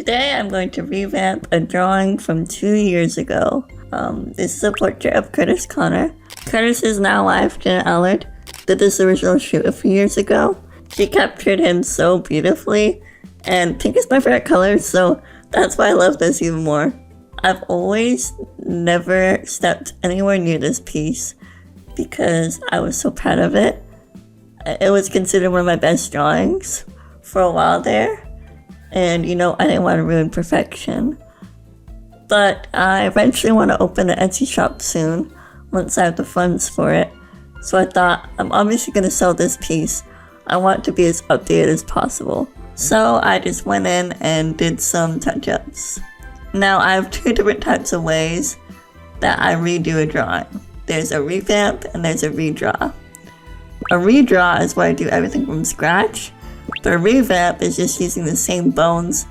Today I'm going to revamp a drawing from 2 years ago. This is a portrait of Curtis Connor. Curtis is now wife Jenna Allard. Did this original shoot a few years ago. She captured him so beautifully, and pink is my favorite color, so that's why I love this even more. I've always never stepped anywhere near this piece because I was so proud of it. It was considered one of my best drawings for a while there. And I didn't want to ruin perfection. But I eventually want to open an Etsy shop soon, once I have the funds for it. So I thought, I'm obviously going to sell this piece. I want it to be as updated as possible. So I just went in and did some touch-ups. Now I have two different types of ways that I redo a drawing. There's a revamp and there's a redraw. A redraw is where I do everything from scratch. The revamp is just using the same bones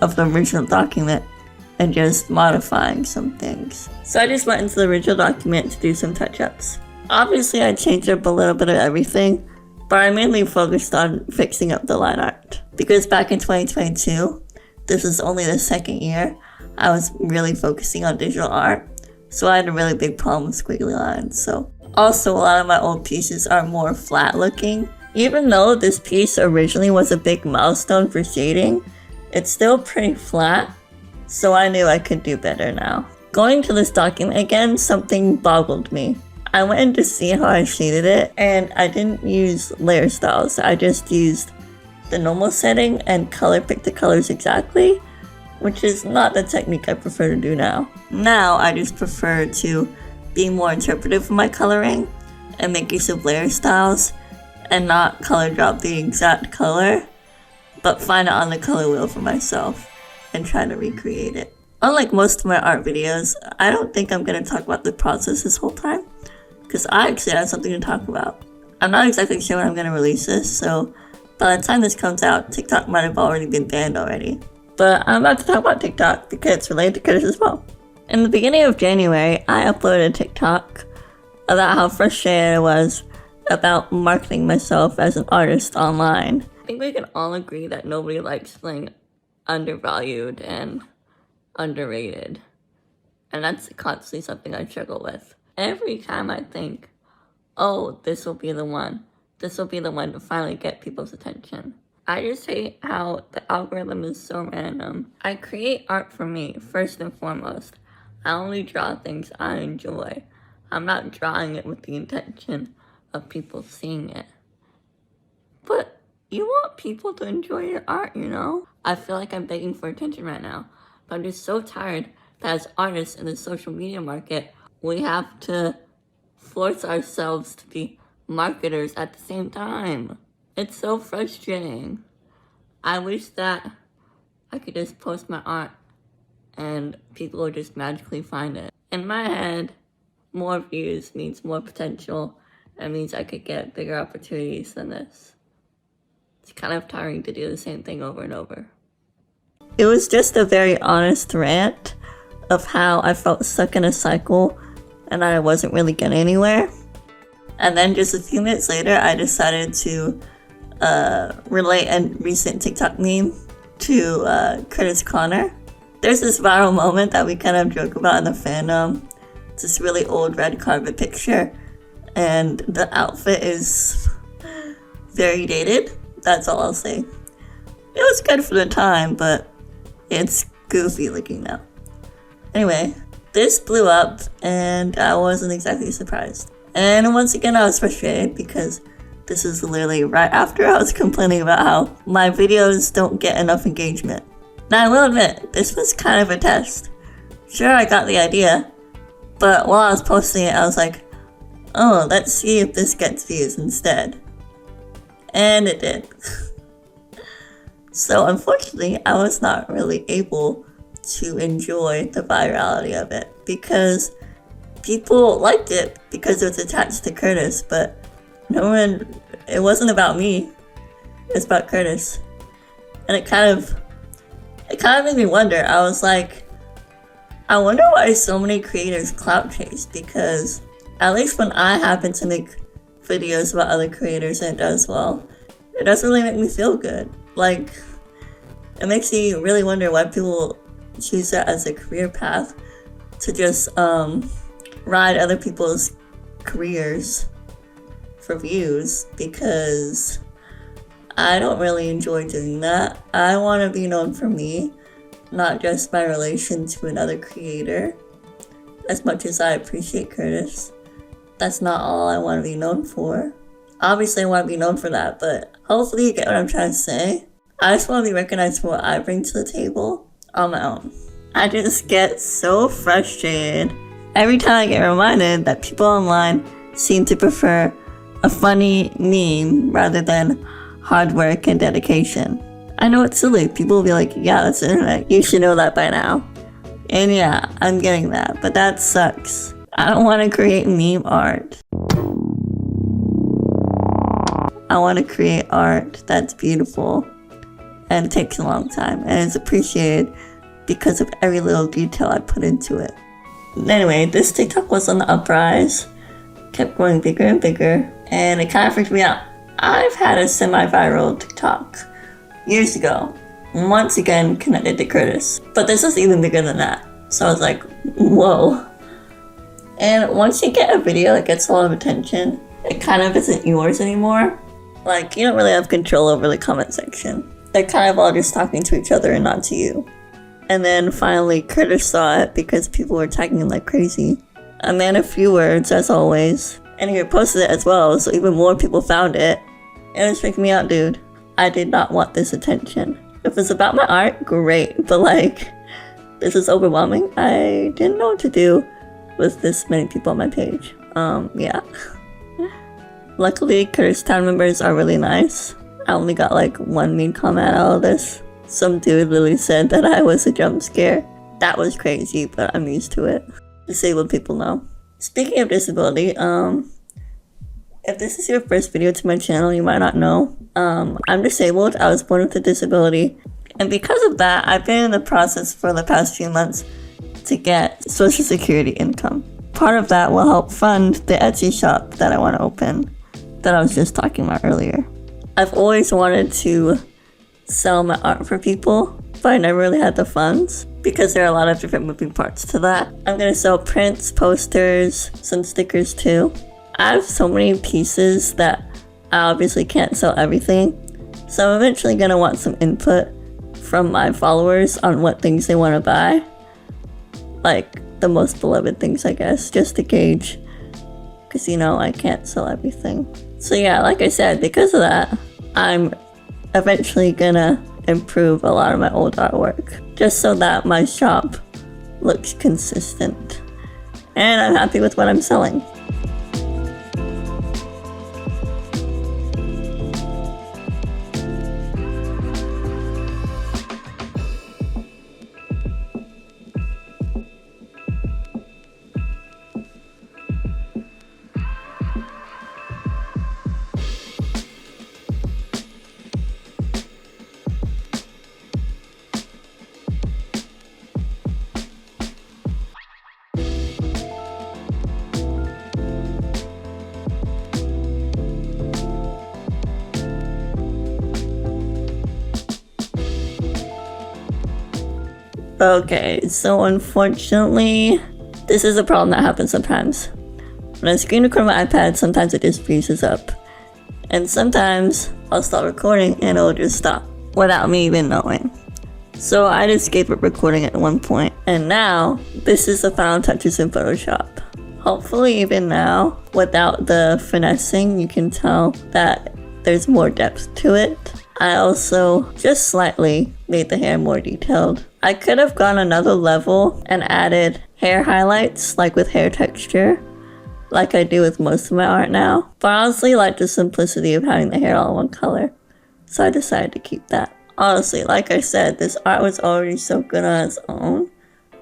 of the original document and just modifying some things. So I just went into the original document to do some touch-ups. Obviously I changed up a little bit of everything, but I mainly focused on fixing up the line art. Because back in 2022, this is only the second year, I was really focusing on digital art, so I had a really big problem with squiggly lines. So also a lot of my old pieces are more flat looking. Even though this piece originally was a big milestone for shading, it's still pretty flat, so I knew I could do better now. Going to this document again, something boggled me. I went in to see how I shaded it, and I didn't use layer styles. I just used the normal setting and picked the colors exactly, which is not the technique I prefer to do now. Now I just prefer to be more interpretive for my coloring and make use of layer styles, and not color drop the exact color, but find it on the color wheel for myself and try to recreate it. Unlike most of my art videos, I don't think I'm going to talk about the process this whole time, because I actually have something to talk about. I'm not exactly sure when I'm going to release this, so by the time this comes out, TikTok might have already been banned already. But I'm about to talk about TikTok because it's related to Curtis as well. In the beginning of January, I uploaded a TikTok about how frustrated I was about marketing myself as an artist online. I think we can all agree that nobody likes feeling undervalued and underrated. And that's constantly something I struggle with. Every time I think, oh, this will be the one. This will be the one to finally get people's attention. I just hate how the algorithm is so random. I create art for me, first and foremost. I only draw things I enjoy. I'm not drawing it with the intention of people seeing it. But you want people to enjoy your art, I feel like I'm begging for attention right now, but I'm just so tired that as artists in the social media market, we have to force ourselves to be marketers at the same time. It's so frustrating. I wish that I could just post my art and people would just magically find it. In my head, more views means more potential. That means I could get bigger opportunities than this. It's kind of tiring to do the same thing over and over. It was just a very honest rant of how I felt stuck in a cycle and I wasn't really getting anywhere. And then just a few minutes later, I decided to relate a recent TikTok meme to Curtis Connor. There's this viral moment that we kind of joke about in the fandom. It's this really old red carpet picture, and the outfit is very dated. That's all I'll say. It was good for the time, but it's goofy looking now. Anyway, this blew up, and I wasn't exactly surprised. And once again, I was frustrated because this is literally right after I was complaining about how my videos don't get enough engagement. Now I will admit, this was kind of a test. Sure, I got the idea, but while I was posting it, I was like, oh, let's see if this gets views instead. And it did. So unfortunately, I was not really able to enjoy the virality of it because people liked it because it was attached to Curtis, but it wasn't about me. It's about Curtis. And it kind of made me wonder. I was like, I wonder why so many creators clout chase, because at least when I happen to make videos about other creators and it does well, it doesn't really make me feel good. Like, It makes me really wonder why people choose that as a career path, to just ride other people's careers for views, because I don't really enjoy doing that. I want to be known for me, not just my relation to another creator. As much as I appreciate Curtis, that's not all I want to be known for. Obviously I want to be known for that, but hopefully you get what I'm trying to say. I just want to be recognized for what I bring to the table on my own. I just get so frustrated every time I get reminded that people online seem to prefer a funny meme rather than hard work and dedication. I know it's silly. People will be like, yeah, that's the internet. You should know that by now. And yeah, I'm getting that, but that sucks. I don't want to create meme art. I want to create art that's beautiful and it takes a long time and is appreciated because of every little detail I put into it. Anyway, this TikTok was on the uprise, kept growing bigger and bigger, and it kind of freaked me out. I've had a semi-viral TikTok years ago, once again connected to Curtis, but this is even bigger than that. So I was like, whoa. And once you get a video that gets a lot of attention, it kind of isn't yours anymore. Like, you don't really have control over the comment section. They're kind of all just talking to each other and not to you. And then finally Curtis saw it because people were tagging him like crazy. A man of few words, as always. And he reposted it as well, so even more people found it. It was freaking me out, dude. I did not want this attention. If it's about my art, great. But like, this is overwhelming. I didn't know what to do with this many people on my page. Yeah. Luckily, Curtis Town members are really nice. I only got like one mean comment out of this. Some dude literally said that I was a jump scare. That was crazy, but I'm used to it. Disabled people know. Speaking of disability, if this is your first video to my channel, you might not know. I'm disabled. I was born with a disability. And because of that, I've been in the process for the past few months to get Social Security income. Part of that will help fund the Etsy shop that I want to open, that I was just talking about earlier. I've always wanted to sell my art for people, but I never really had the funds because there are a lot of different moving parts to that. I'm gonna sell prints, posters, some stickers too. I have so many pieces that I obviously can't sell everything, so I'm eventually gonna want some input from my followers on what things they want to buy. Like the most beloved things, I guess, just to gauge, because you know I can't sell everything. So yeah, like I said, because of that, I'm eventually gonna improve a lot of my old artwork, just so that my shop looks consistent. And I'm happy with what I'm selling. Okay, so unfortunately, this is a problem that happens sometimes. When I screen record my iPad, sometimes it just freezes up. And sometimes I'll start recording and it'll just stop without me even knowing. So I just gave up recording at one point, and now this is the final touches in Photoshop. Hopefully even now, without the finessing, you can tell that there's more depth to it. I also just slightly made the hair more detailed. I could have gone another level and added hair highlights, like with hair texture, like I do with most of my art now. But I honestly like the simplicity of having the hair all one color, so I decided to keep that. Honestly, like I said, this art was already so good on its own,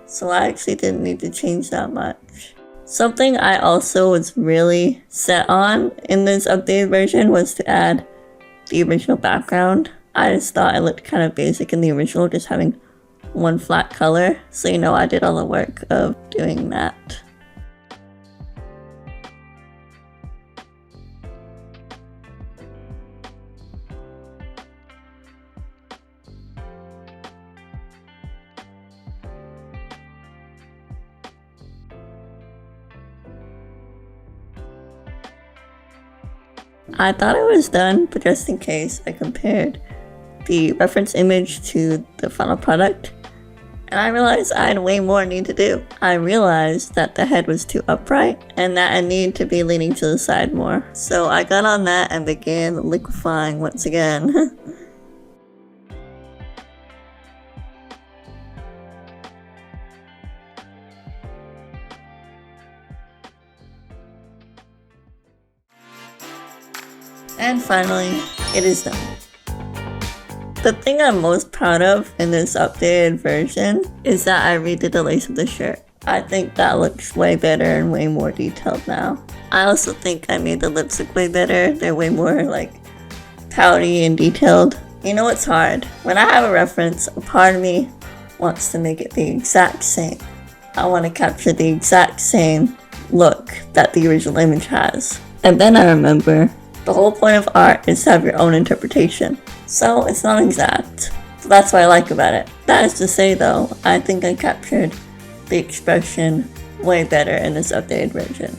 so I actually didn't need to change that much. Something I also was really set on in this updated version was to add the original background. I just thought it looked kind of basic in the original, just having one flat color. So you know, I did all the work of doing that. I thought it was done, but just in case, I compared the reference image to the final product, and I realized I had way more need to do. I realized that the head was too upright and that I needed to be leaning to the side more. So I got on that and began liquefying once again. And finally, it is done. The thing I'm most proud of in this updated version is that I redid the lace of the shirt. I think that looks way better and way more detailed now. I also think I made the lips look way better. They're way more like pouty and detailed. You know what's hard? When I have a reference, a part of me wants to make it the exact same. I want to capture the exact same look that the original image has. And then I remember, the whole point of art is to have your own interpretation. So it's not exact. So that's what I like about it. That is to say though, I think I captured the expression way better in this updated version.